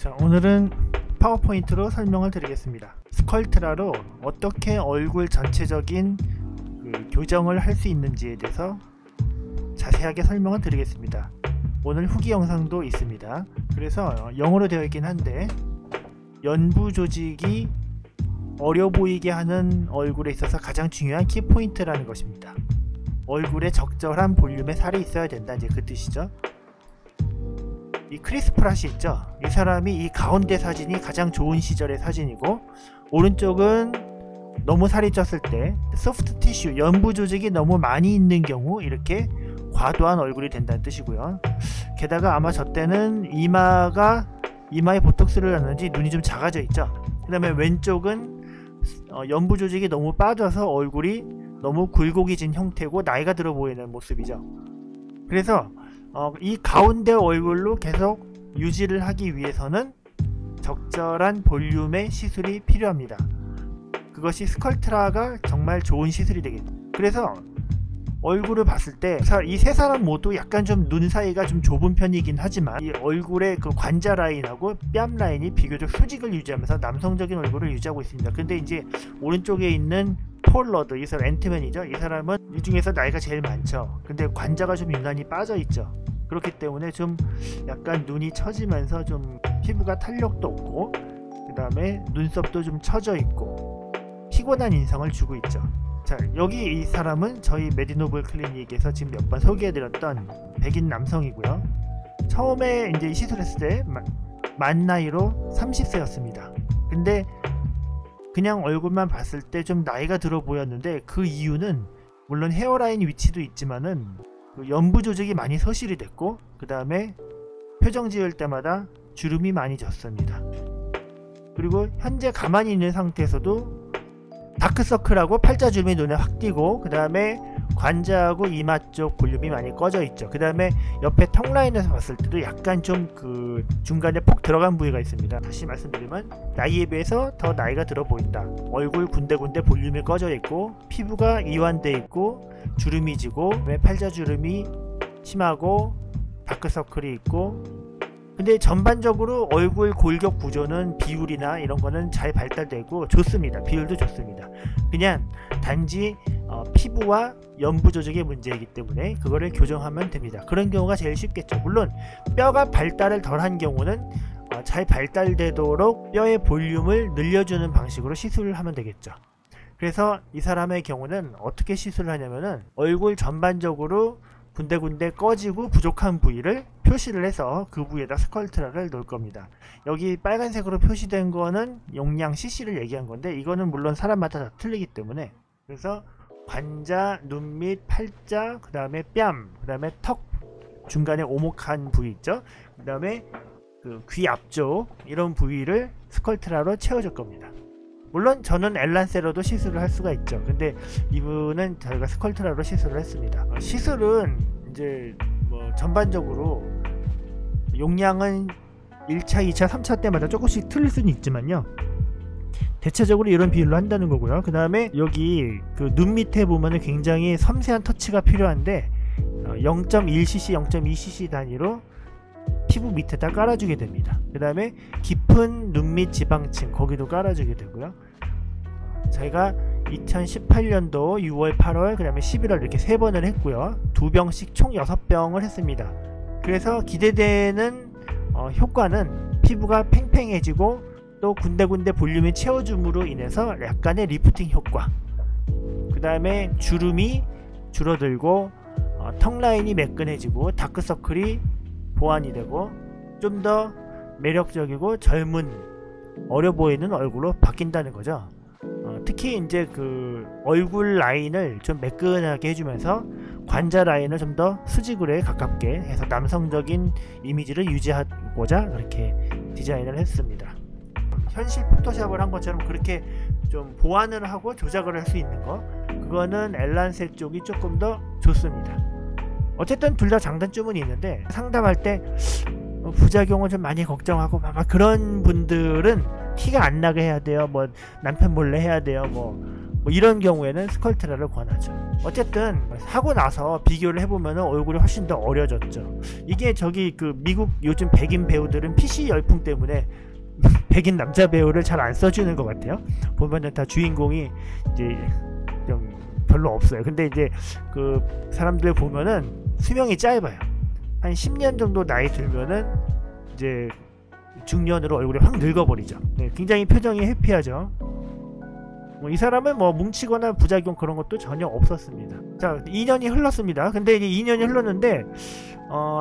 자, 오늘은 파워포인트로 설명을 드리겠습니다. 스컬트라로 어떻게 얼굴 전체적인 교정을 할 수 있는지에 대해서 자세하게 설명을 드리겠습니다. 오늘 후기 영상도 있습니다. 그래서 영어로 되어 있긴 한데, 연부 조직이 어려 보이게 하는 얼굴에 있어서 가장 중요한 키포인트라는 것입니다. 얼굴에 적절한 볼륨의 살이 있어야 된다, 이제 그 뜻이죠. 이 크리스 프랏이 있죠. 이 사람이 이 가운데 사진이 가장 좋은 시절의 사진이고, 오른쪽은 너무 살이 쪘을 때 소프트 티슈, 연부 조직이 너무 많이 있는 경우 이렇게 과도한 얼굴이 된다는 뜻이고요. 게다가 아마 저 때는 이마에 보톡스를 놨는지 눈이 좀 작아져 있죠. 그 다음에 왼쪽은 연부 조직이 너무 빠져서 얼굴이 너무 굴곡이진 형태고 나이가 들어 보이는 모습이죠. 그래서 이 가운데 얼굴로 계속 유지를 하기 위해서는 적절한 볼륨의 시술이 필요합니다. 그것이 스컬트라가 정말 좋은 시술이 되겠죠. 그래서 얼굴을 봤을 때 이 세 사람 모두 약간 좀 눈 사이가 좀 좁은 편이긴 하지만, 이 얼굴의 그 관자 라인하고 뺨 라인이 비교적 수직을 유지하면서 남성적인 얼굴을 유지하고 있습니다. 근데 이제 오른쪽에 있는 폴 러드, 이 사람 앤트맨이죠. 이 사람은 이 중에서 나이가 제일 많죠. 근데 관자가 좀 유난히 빠져 있죠. 그렇기 때문에 좀 약간 눈이 처지면서 좀 피부가 탄력도 없고, 그 다음에 눈썹도 좀 처져 있고 피곤한 인상을 주고 있죠. 자, 여기 이 사람은 저희 메디노블 클리닉에서 지금 몇 번 소개해드렸던 백인 남성이고요. 처음에 이제 시술했을 때 만 나이로 30세였습니다. 근데 그냥 얼굴만 봤을 때 좀 나이가 들어 보였는데, 그 이유는 물론 헤어라인 위치도 있지만은 연부 조직이 많이 서실이 됐고, 그 다음에 표정 지을 때마다 주름이 많이 졌습니다. 그리고 현재 가만히 있는 상태에서도 다크서클하고 팔자주름이 눈에 확 띄고, 그 다음에 관자하고 이마 쪽 볼륨이 많이 꺼져 있죠. 그 다음에 옆에 턱 라인에서 봤을 때도 약간 좀 그 중간에 폭 들어간 부위가 있습니다. 다시 말씀드리면 나이에 비해서 더 나이가 들어 보인다. 얼굴 군데군데 볼륨이 꺼져 있고, 피부가 이완돼 있고, 주름이 지고, 팔자주름이 심하고, 다크서클이 있고. 근데 전반적으로 얼굴 골격 구조는 비율이나 이런 거는 잘 발달되고 좋습니다. 비율도 좋습니다. 그냥 단지 피부와 연부 조직의 문제이기 때문에 그거를 교정하면 됩니다. 그런 경우가 제일 쉽겠죠. 물론 뼈가 발달을 덜한 경우는 잘 발달되도록 뼈의 볼륨을 늘려주는 방식으로 시술을 하면 되겠죠. 그래서 이 사람의 경우는 어떻게 시술을 하냐면은 얼굴 전반적으로 군데군데 꺼지고 부족한 부위를 표시를 해서 그 부위에다 스컬트라를 놓을 겁니다. 여기 빨간색으로 표시된 거는 용량 cc를 얘기한 건데, 이거는 물론 사람마다 다 틀리기 때문에, 그래서 관자, 눈 밑, 팔자, 그 다음에 뺨, 그 다음에 턱 중간에 오목한 부위 있죠. 그 다음에 그 귀 앞쪽, 이런 부위를 스컬트라로 채워줄 겁니다. 물론 저는 엘란세로도 시술을 할 수가 있죠. 근데 이분은 저희가 스컬트라로 시술을 했습니다. 시술은 이제 뭐 전반적으로 용량은 1차, 2차, 3차 때마다 조금씩 틀릴 수는 있지만요, 대체적으로 이런 비율로 한다는 거고요. 그 다음에 여기 그 눈 밑에 보면은 굉장히 섬세한 터치가 필요한데 0.1cc, 0.2cc 단위로 피부 밑에다 깔아주게 됩니다. 그 다음에 깊은 눈 밑 지방층, 거기도 깔아주게 되고요. 저희가 2018년도 6월, 8월, 그 다음에 11월 이렇게 3번을 했고요. 2병씩 총 6병을 했습니다. 그래서 기대되는 효과는 피부가 팽팽해지고, 또 군데군데 볼륨이 채워줌으로 인해서 약간의 리프팅 효과, 그 다음에 주름이 줄어들고, 턱 라인이 매끈해지고, 다크서클이 보완이 되고, 좀 더 매력적이고 젊은, 어려 보이는 얼굴로 바뀐다는 거죠. 특히 이제 그 얼굴 라인을 좀 매끈하게 해주면서 관자 라인을 좀 더 수직으로 가깝게 해서 남성적인 이미지를 유지하고자 그렇게 디자인을 했습니다. 현실 포토샵을 한 것처럼 그렇게 좀 보완을 하고 조작을 할 수 있는 거, 그거는 엘란세 쪽이 조금 더 좋습니다. 어쨌든 둘 다 장단점은 있는데, 상담할 때 부작용을 좀 많이 걱정하고 막 그런 분들은 티가 안 나게 해야 돼요. 뭐 남편 몰래 해야 돼요. 뭐 뭐 이런 경우에는 스컬트라를 권하죠. 어쨌든 하고 나서 비교를 해보면 얼굴이 훨씬 더 어려졌죠. 이게 저기 그 미국 요즘 백인 배우들은 PC 열풍 때문에 백인 남자 배우를 잘 안 써주는 것 같아요. 보면은 다 주인공이 이제 좀 별로 없어요. 근데 이제 그 사람들 보면은 수명이 짧아요. 한 10년 정도 나이 들면은 이제 중년으로 얼굴이 확 늙어버리죠. 네, 굉장히 표정이 해피하죠. 이 사람은 뭐 뭉치거나 부작용 그런 것도 전혀 없었습니다. 자, 2년이 흘렀습니다. 근데 이제 2년이 흘렀는데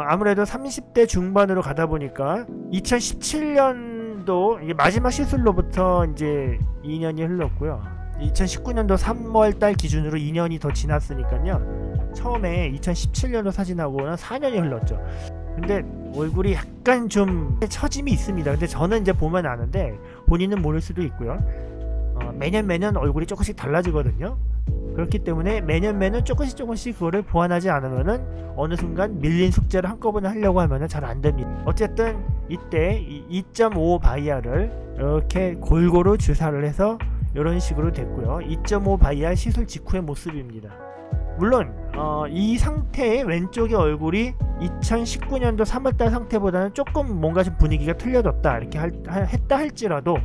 아무래도 30대 중반으로 가다 보니까 2017년도 이게 마지막 시술로부터 이제 2년이 흘렀고요. 2019년도 3월달 기준으로 2년이 더 지났으니까요. 처음에 2017년도 사진하고는 4년이 흘렀죠. 근데 얼굴이 약간 좀 처짐이 있습니다. 근데 저는 이제 보면 아는데 본인은 모를 수도 있고요. 매년 얼굴이 조금씩 달라지거든요. 그렇기 때문에 매년 조금씩 그거를 보완하지 않으면은 어느 순간 밀린 숙제를 한꺼번에 하려고 하면은 잘 안 됩니다. 어쨌든 이때 2.5 바이알을 이렇게 골고루 주사를 해서 이런 식으로 됐고요. 2.5 바이알 시술 직후의 모습입니다. 물론 이 상태의 왼쪽의 얼굴이 2019년도 3월달 상태보다는 조금 뭔가 좀 분위기가 틀려졌다 이렇게 했다 할지라도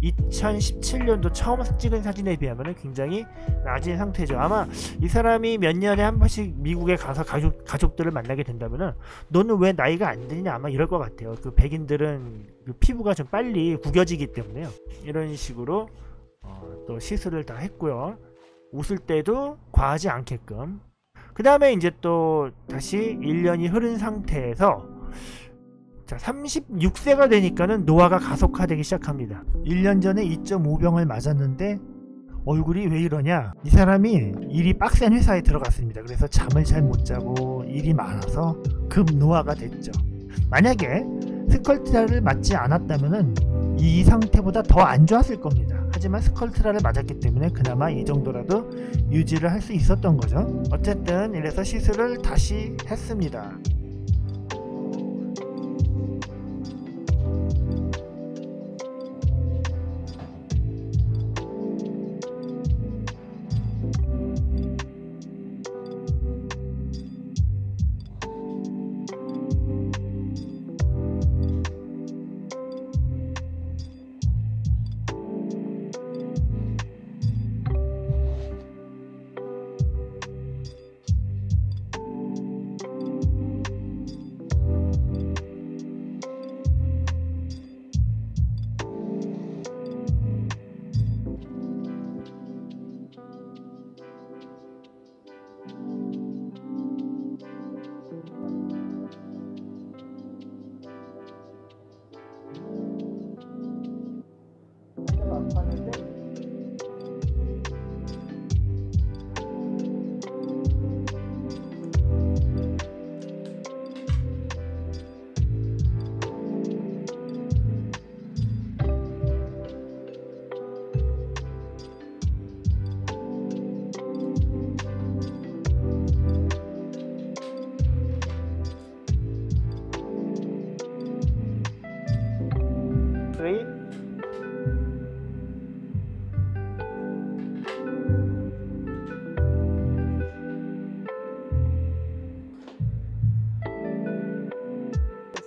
2017년도 처음 찍은 사진에 비하면 굉장히 낮은 상태죠. 아마 이 사람이 몇 년에 한 번씩 미국에 가서 가족들을 만나게 된다면은 너는 왜 나이가 안 드냐 아마 이럴 것 같아요. 그 백인들은 그 피부가 좀 빨리 구겨지기 때문에요. 이런 식으로 또 시술을 다 했고요. 웃을 때도 과하지 않게끔. 그 다음에 이제 또 다시 1년이 흐른 상태에서 자, 36세가 되니까는 노화가 가속화되기 시작합니다. 1년 전에 2.5병을 맞았는데 얼굴이 왜 이러냐? 이 사람이 일이 빡센 회사에 들어갔습니다. 그래서 잠을 잘 못 자고 일이 많아서 급 노화가 됐죠. 만약에 스컬트라를 맞지 않았다면은 이 상태보다 더 안 좋았을 겁니다. 하지만 스컬트라를 맞았기 때문에 그나마 이 정도라도 유지를 할 수 있었던 거죠. 어쨌든 이래서 시술을 다시 했습니다.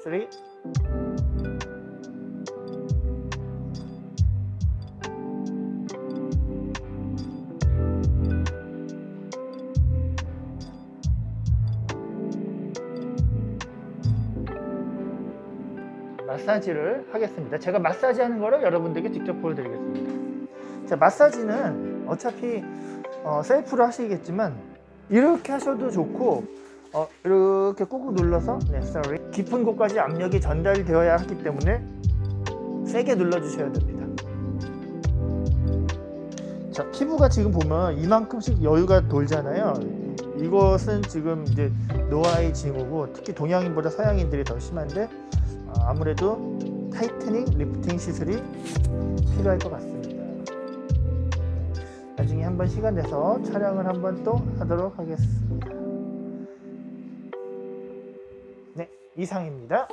Three. 마사지를 하겠습니다. 제가 마사지 하는 거를 여러분들께 직접 보여드리겠습니다. 자, 마사지는 어차피 셀프로 하시겠지만 이렇게 하셔도 좋고 이렇게 꾹꾹 눌러서 깊은 곳까지 압력이 전달되어야 하기 때문에 세게 눌러주셔야 됩니다. 자, 피부가 지금 보면 이만큼씩 여유가 돌잖아요. 이것은 지금 이제 노화의 징후고 특히 동양인보다 서양인들이 더 심한데 아무래도 타이트닝, 리프팅 시술이 필요할 것 같습니다. 나중에 한번 시간 내서 촬영을 한번 또 하도록 하겠습니다. 네, 이상입니다.